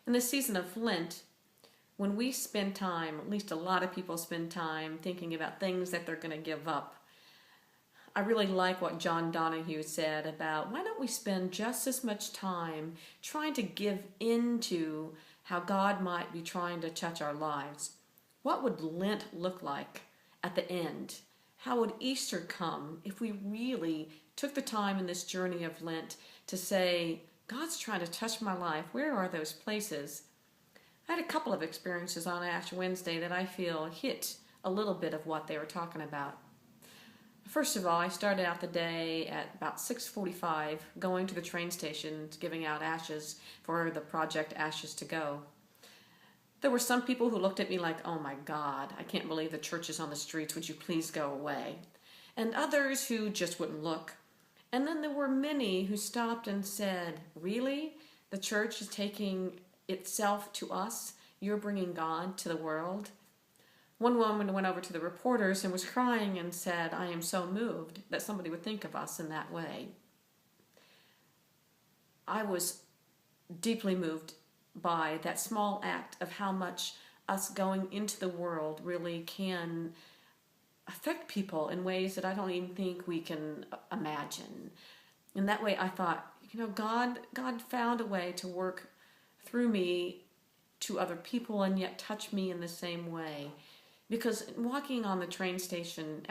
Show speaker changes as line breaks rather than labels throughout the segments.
In the season of Lent, when we spend time, at least a lot of people spend time thinking about things that they're going to give up. I really like what John Donahue said about why don't we spend just as much time trying to give into how God might be trying to touch our lives. What would Lent look like at the end? How would Easter come if we really took the time in this journey of Lent to say, God's trying to touch my life. Where are those places? I had a couple of experiences on Ash Wednesday that I feel hit a little bit of what they were talking about. First of all, I started out the day at about 6:45 going to the train station, giving out ashes for the project Ashes to Go. There were some people who looked at me like, oh my God, I can't believe the church is on the streets, would you please go away? And others who just wouldn't look. And then there were many who stopped and said, really? The church is taking itself to us? You're bringing God to the world? One woman went over to the reporters and was crying and said, I am so moved that somebody would think of us in that way. I was deeply moved by that small act of how much us going into the world really can affect people in ways that I don't even think we can imagine. In that way, I thought, God found a way to work through me to other people and yet touch me in the same way. Because walking on the train station,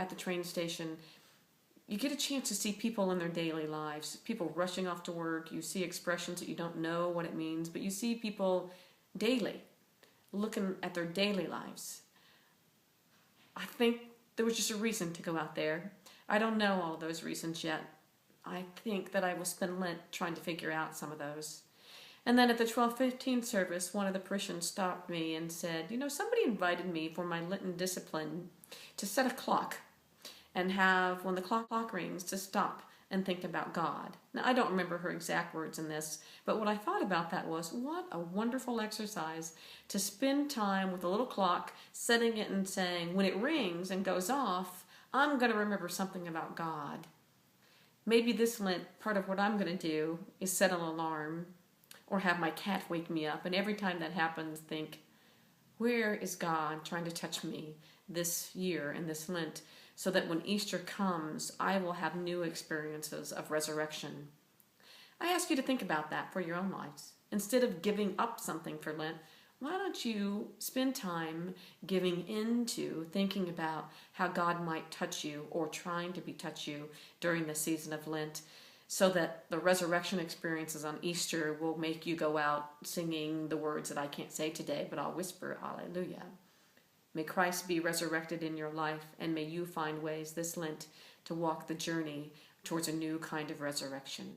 you get a chance to see people in their daily lives, people rushing off to work. You see expressions that you don't know what it means, but you see people daily looking at their daily lives. I think there was just a reason to go out there. I don't know all of those reasons yet. I think that I will spend Lent trying to figure out some of those. And then at the 12:15 service, one of the parishioners stopped me and said, somebody invited me for my Linton discipline to set a clock and have, when the clock rings, to stop and think about God. Now, I don't remember her exact words in this, but what I thought about that was, what a wonderful exercise to spend time with a little clock, setting it and saying, when it rings and goes off, I'm going to remember something about God. Maybe this Lent, part of what I'm going to do is set an alarm or have my cat wake me up, and every time that happens, think, where is God trying to touch me this year in this Lent, so that when Easter comes, I will have new experiences of resurrection. I ask you to think about that for your own lives. Instead of giving up something for Lent, why don't you spend time giving into thinking about how God might touch you or trying to touch you during the season of Lent, so that the resurrection experiences on Easter will make you go out singing the words that I can't say today, but I'll whisper, Hallelujah. May Christ be resurrected in your life, and may you find ways this Lent to walk the journey towards a new kind of resurrection.